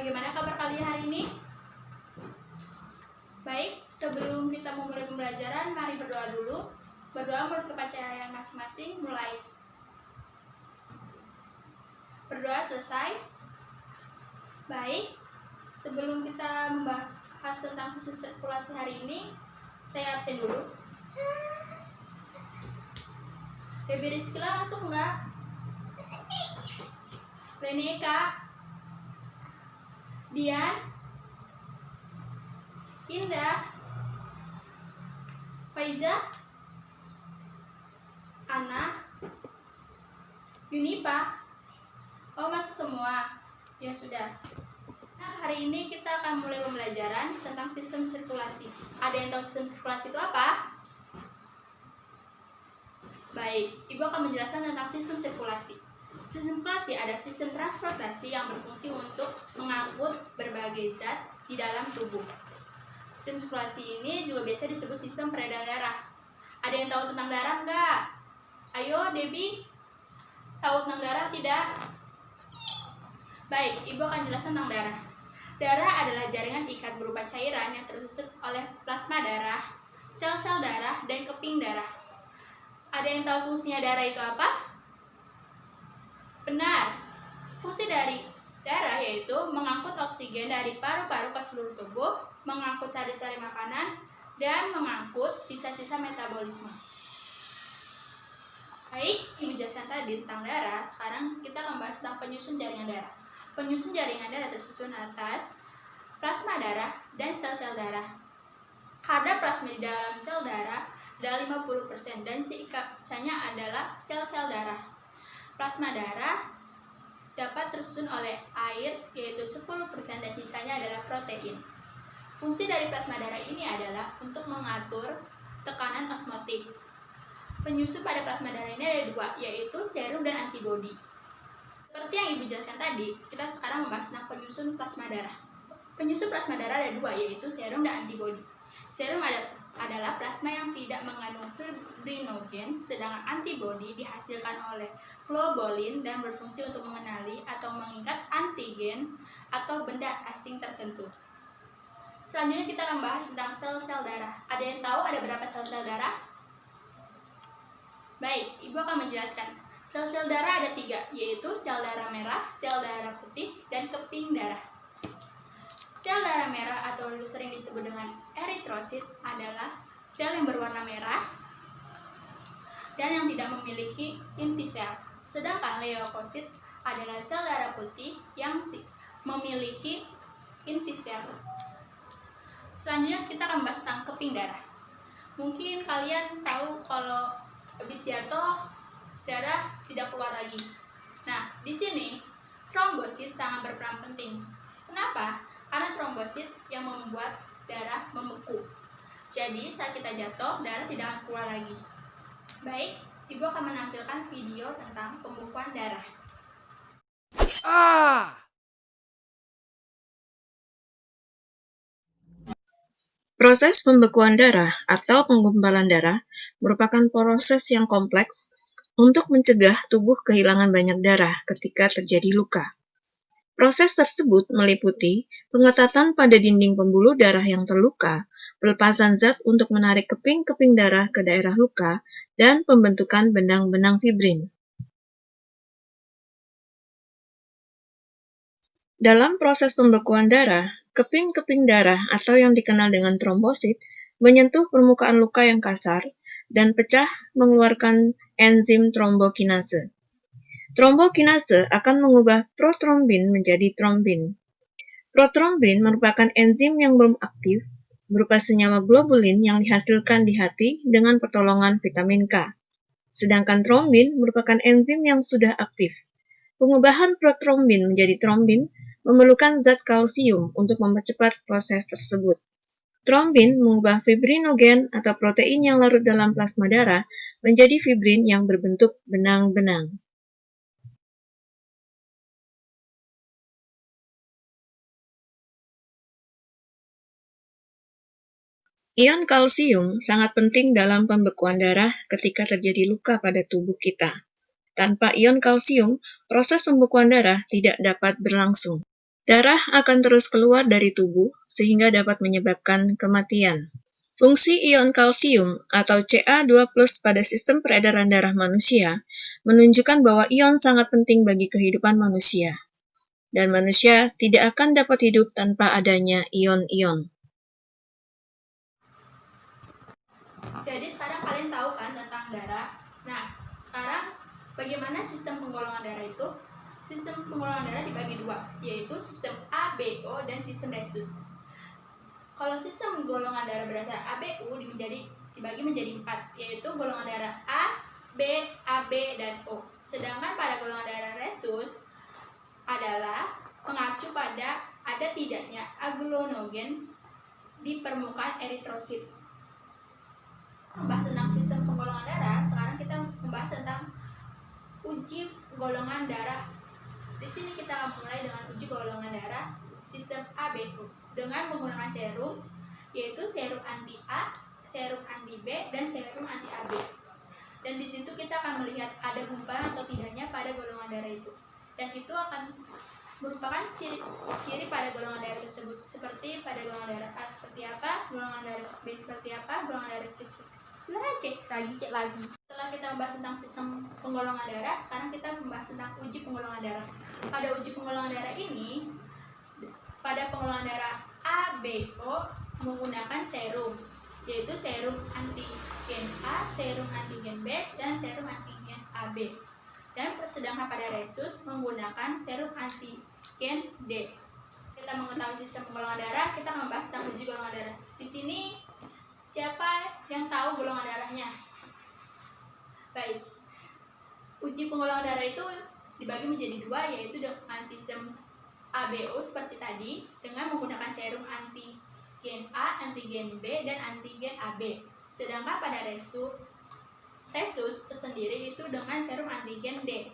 Bagaimana kabar kalian hari ini? Baik, sebelum kita memulai pembelajaran, mari berdoa dulu. Berdoa menurut kepercayaan masing-masing, mulai. Berdoa selesai. Baik, sebelum kita membahas tentang sistem sirkulasi hari ini, saya absen dulu. Debbie Rizkyla masuk nggak? Leni Eka, Dian, Indah, Faiza, Ana, Yunipa. Oh, masuk semua? Ya sudah. Nah, hari ini kita akan mulai pembelajaran tentang sistem sirkulasi. Ada yang tahu sistem sirkulasi itu apa? Baik, Ibu akan menjelaskan tentang sistem sirkulasi. Sistem sirkulasi adalah sistem transportasi yang berfungsi untuk mengangkut berbagai zat di dalam tubuh. Sistem sirkulasi ini juga biasa disebut sistem peredaran darah. Ada yang tahu tentang darah enggak? Ayo, Debbie. Tahu tentang darah tidak? Baik, Ibu akan jelaskan tentang darah. Darah adalah jaringan ikat berupa cairan yang tersusun oleh plasma darah, sel-sel darah, dan keping darah. Ada yang tahu fungsinya darah itu apa? Benar, fungsi dari darah yaitu mengangkut oksigen dari paru-paru ke seluruh tubuh, mengangkut sari-sari makanan, dan mengangkut sisa-sisa metabolisme. Baik, Ibu jelaskan tadi tentang darah, sekarang kita akan bahas tentang penyusun jaringan darah. Penyusun jaringan darah tersusun atas plasma darah dan sel-sel darah. Kadar plasma di dalam sel darah adalah 50% dan sisanya adalah sel-sel darah. Plasma darah dapat tersusun oleh air yaitu 10% dan sisanya adalah protein. Fungsi dari plasma darah ini adalah untuk mengatur tekanan osmotik. Penyusun pada plasma darah ini ada dua, yaitu serum dan antibodi. Seperti yang Ibu jelaskan tadi, kita sekarang membahas tentang penyusun plasma darah. Penyusun plasma darah ada dua, yaitu serum dan antibodi. Serum adalah plasma yang tidak mengandung fibrinogen, sedangkan antibodi dihasilkan oleh globulin dan berfungsi untuk mengenali atau mengikat antigen atau benda asing tertentu. Selanjutnya kita akan bahas tentang sel-sel darah. Ada yang tahu ada berapa sel-sel darah? Baik, Ibu akan menjelaskan. Sel-sel darah ada 3, yaitu sel darah merah, sel darah putih, dan keping darah. Sel darah merah atau sering disebut dengan eritrosit adalah sel yang berwarna merah dan yang tidak memiliki inti sel. Sedangkan leukosit adalah sel darah putih yang memiliki inti sel. Selanjutnya kita akan bahas tentang keping darah. Mungkin kalian tahu kalau habis jatuh darah tidak keluar lagi. Nah, di sini trombosit sangat berperan penting. Kenapa? Karena trombosit yang membuat darah membeku. Jadi saat kita jatuh, darah tidak akan keluar lagi. Baik, Ibu akan menampilkan video tentang pembekuan darah. Proses pembekuan darah atau penggumpalan darah merupakan proses yang kompleks untuk mencegah tubuh kehilangan banyak darah ketika terjadi luka. Proses tersebut meliputi pengetatan pada dinding pembuluh darah yang terluka, pelepasan zat untuk menarik keping-keping darah ke daerah luka, dan pembentukan benang-benang fibrin. Dalam proses pembekuan darah, keping-keping darah atau yang dikenal dengan trombosit menyentuh permukaan luka yang kasar dan pecah mengeluarkan enzim trombokinase. Trombokinase akan mengubah protrombin menjadi trombin. Protrombin merupakan enzim yang belum aktif, berupa senyawa globulin yang dihasilkan di hati dengan pertolongan vitamin K. Sedangkan trombin merupakan enzim yang sudah aktif. Pengubahan protrombin menjadi trombin memerlukan zat kalsium untuk mempercepat proses tersebut. Trombin mengubah fibrinogen atau protein yang larut dalam plasma darah menjadi fibrin yang berbentuk benang-benang. Ion kalsium sangat penting dalam pembekuan darah ketika terjadi luka pada tubuh kita. Tanpa ion kalsium, proses pembekuan darah tidak dapat berlangsung. Darah akan terus keluar dari tubuh sehingga dapat menyebabkan kematian. Fungsi ion kalsium atau Ca2+ pada sistem peredaran darah manusia menunjukkan bahwa ion sangat penting bagi kehidupan manusia. Dan manusia tidak akan dapat hidup tanpa adanya ion-ion. Jadi sekarang kalian tahu kan tentang darah. Nah, sekarang bagaimana sistem penggolongan darah itu? Sistem penggolongan darah dibagi dua, yaitu sistem ABO dan sistem Rhesus. Kalau sistem golongan darah berdasar ABO dibagi menjadi 4, yaitu golongan darah A, B, AB, dan O. Sedangkan pada golongan darah Rhesus adalah mengacu pada ada tidaknya agglutinogen di permukaan eritrosit. Membahas tentang sistem penggolongan darah, sekarang kita membahas tentang uji golongan darah. Di sini kita akan mulai dengan uji golongan darah sistem ABO dengan menggunakan serum, yaitu serum anti A, serum anti B, dan serum anti AB. Dan di situ kita akan melihat ada gumpalan atau tidaknya pada golongan darah itu. Dan itu akan merupakan ciri pada golongan darah tersebut, seperti pada golongan darah A seperti apa, golongan darah B seperti apa, golongan darah C seperti apa. Cek lagi. Setelah kita membahas tentang sistem penggolongan darah, sekarang kita membahas tentang uji penggolongan darah. Pada uji penggolongan darah ini, pada penggolongan darah ABO menggunakan serum, yaitu serum antigen A, serum antigen B, dan serum antigen AB. Dan sedangkan pada Rhesus menggunakan serum antigen D. Kita mengetahui sistem penggolongan darah, kita membahas tentang uji golongan darah. Di sini siapa yang tahu golongan darahnya? Baik. Uji penggolongan darah itu dibagi menjadi dua, yaitu dengan sistem ABO seperti tadi dengan menggunakan serum antigen A, antigen B, dan antigen AB. Sedangkan pada Rhesus sendiri itu dengan serum antigen D.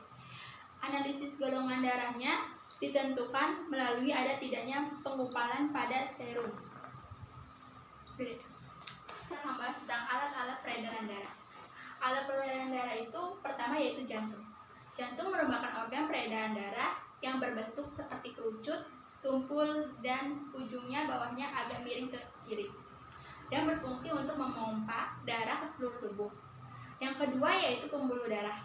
Analisis golongan darahnya ditentukan melalui ada tidaknya penggumpalan pada serum. Kita membahas tentang alat-alat peredaran darah. Alat peredaran darah itu pertama yaitu jantung. Jantung merupakan organ peredaran darah yang berbentuk seperti kerucut, tumpul, dan ujungnya bawahnya agak miring ke kiri, dan berfungsi untuk memompa darah ke seluruh tubuh. Yang kedua yaitu pembuluh darah.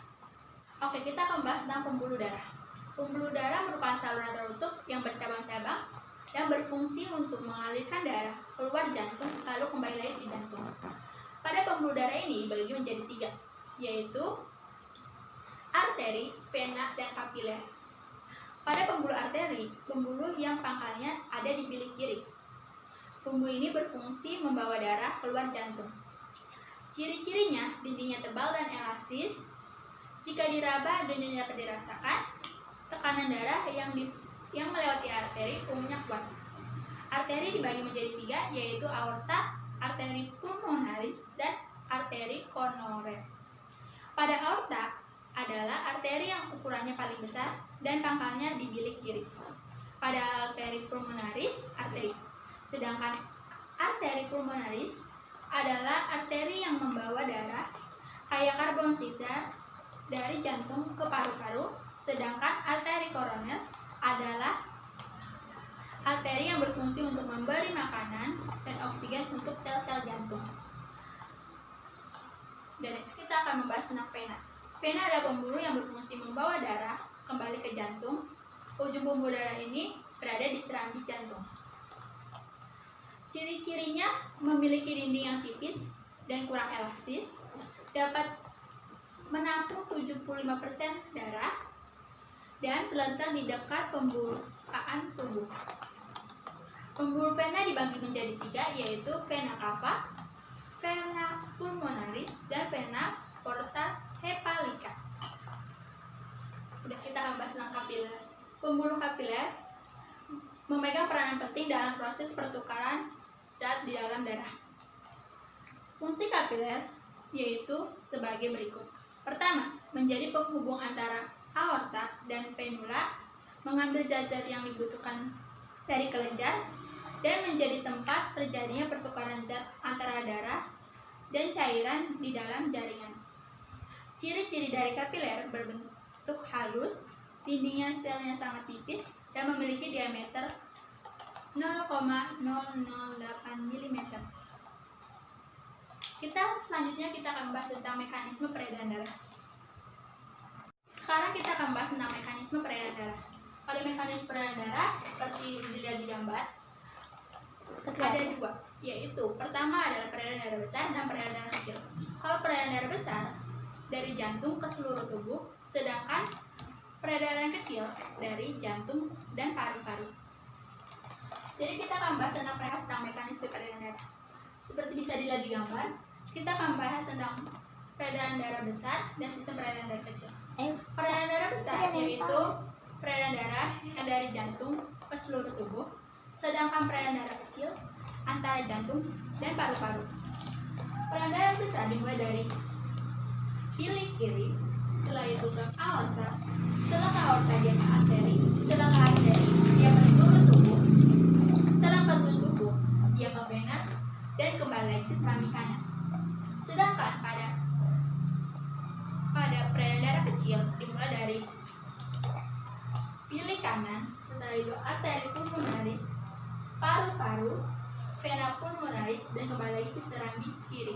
Oke, kita akan membahas tentang pembuluh darah. Pembuluh darah merupakan saluran tertutup yang bercabang-cabang dan berfungsi untuk mengalirkan darah keluar jantung lalu kembali lagi ke jantung. Pada pembuluh darah ini dibagi menjadi 3, yaitu arteri, vena, dan kapiler. Pada pembuluh arteri, pembuluh yang pangkalnya ada di bilik kiri. Pembuluh ini berfungsi membawa darah keluar jantung. Ciri-cirinya, dindingnya tebal dan elastis. Jika diraba dan dapat dirasakan, tekanan darah yang melewati arteri umumnya kuat. Arteri dibagi menjadi 3, yaitu aorta, arteri pulmonaris, dan arteri koroner. Pada aorta adalah arteri yang ukurannya paling besar dan pangkalnya di bilik kiri. Pada arteri pulmonaris, sedangkan arteri pulmonaris adalah arteri yang membawa darah kaya karbonsida dari jantung ke paru-paru, sedangkan arteri koroner adalah arteri yang berfungsi untuk memberi makanan dan oksigen untuk sel-sel jantung. Dan kita akan membahas tentang vena. Vena adalah pembuluh yang berfungsi membawa darah kembali ke jantung. Ujung pembuluh darah ini berada di serambi jantung. Ciri-cirinya memiliki dinding yang tipis dan kurang elastis, dapat menampung 75% darah, dan terletak di dekat pembukaan tubuh. Pembuluh vena dibagi menjadi 3, yaitu vena cava, vena pulmonaris, dan vena porta hepalica. Udah, kita akan bahas tentang kapiler. Pembuluh kapiler memegang peranan penting dalam proses pertukaran zat di dalam darah. Fungsi kapiler yaitu sebagai berikut. Pertama, menjadi penghubung antara aorta dan venula, mengambil zat-zat yang dibutuhkan dari kelenjar, dan menjadi tempat terjadinya pertukaran zat antara darah dan cairan di dalam jaringan. Ciri-ciri dari kapiler berbentuk halus, Dindingnya selnya sangat tipis dan memiliki diameter 0,008 mm. Selanjutnya kita akan membahas tentang mekanisme peredaran darah. Sekarang kita akan membahas tentang mekanisme peredaran darah. Pada mekanisme peredaran darah, seperti dilihat di gambar, ada dua, yaitu pertama adalah peredaran darah besar dan peredaran darah kecil. Kalau peredaran darah besar dari jantung ke seluruh tubuh, sedangkan peredaran kecil dari jantung dan paru-paru. Jadi kita akan membahas tentang mekanisme peredaran darah. Seperti bisa dilihat di gambar, kita akan membahas tentang peredaran darah besar dan sistem peredaran darah kecil. Peredaran darah besar yaitu peredaran darah yang dari jantung ke seluruh tubuh, sedangkan peredaran darah kecil antara jantung dan paru-paru. Peredaran darah besar dimulai dari bilik kiri, setelah itu ke aorta, setelah ke aorta dia ke arteri, setelah ke arteri dia ke seluruh tubuh, setelah ke seluruh tubuh dia ke vena, dan kembali lagi ke serami kanan. Sedangkan pada peredaran darah kecil dimulai dari bilik kanan, setelah itu arteri pulmonaris, paru-paru, vena pulmonaris, dan kembali lagi ke serambi kiri.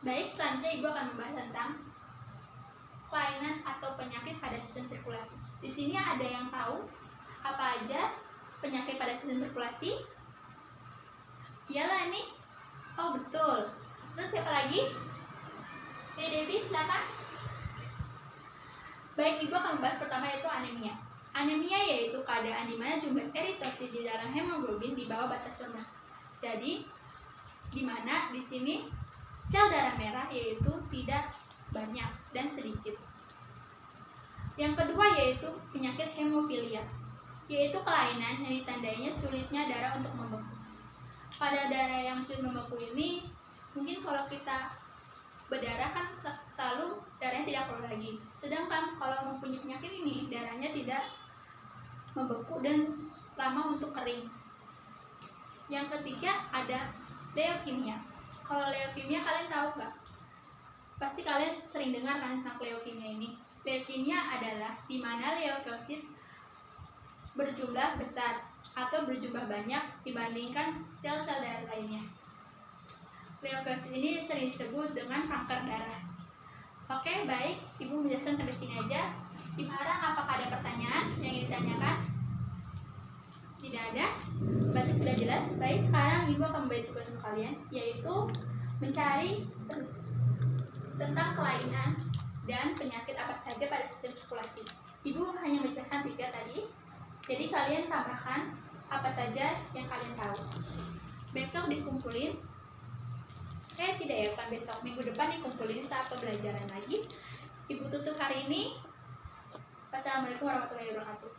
Baik, selanjutnya Ibu akan membahas tentang kelainan atau penyakit pada sistem sirkulasi. Di sini ada yang tahu apa aja penyakit pada sistem sirkulasi? Iyalah ini. Oh betul. Terus siapa lagi? Devi, silakan. Baik, Ibu akan membahas pertama yaitu anemia. Anemia yaitu keadaan di mana jumlah eritrosit di dalam hemoglobin di bawah batas normal. Jadi, di mana di sini sel darah merah yaitu tidak banyak dan sedikit. Yang kedua yaitu penyakit hemofilia, yaitu kelainan yang ditandainya sulitnya darah untuk membeku. Pada darah yang sulit membeku ini, mungkin kalau kita berdarah kan selalu darahnya tidak keluar lagi. Sedangkan kalau mempunyai penyakit ini, darahnya tidak membeku dan lama untuk kering. Yang ketiga ada leukemia. Kalau leukemia kalian tahu nggak? Pasti kalian sering dengar kan tentang leukemia ini. Leukemia adalah di mana leukosit berjumlah besar atau berjumlah banyak dibandingkan sel-sel darah lainnya. Leukosit ini sering disebut dengan kanker darah. Oke, baik, Ibu menjelaskan sampai sini aja. Ibu Arang, apakah ada pertanyaan yang ingin ditanyakan? Tidak ada? Berarti sudah jelas. Baik, sekarang Ibu akan memberi tugas untuk kalian, yaitu mencari tentang kelainan dan penyakit apa saja pada sistem sirkulasi. Ibu hanya menjelaskan 3 tadi, jadi kalian tambahkan apa saja yang kalian tahu. Besok dikumpulin. Tidak ya, kan besok, minggu depan dikumpulin saat pembelajaran lagi. Ibu tutup hari ini. Wassalamualaikum warahmatullahi wabarakatuh.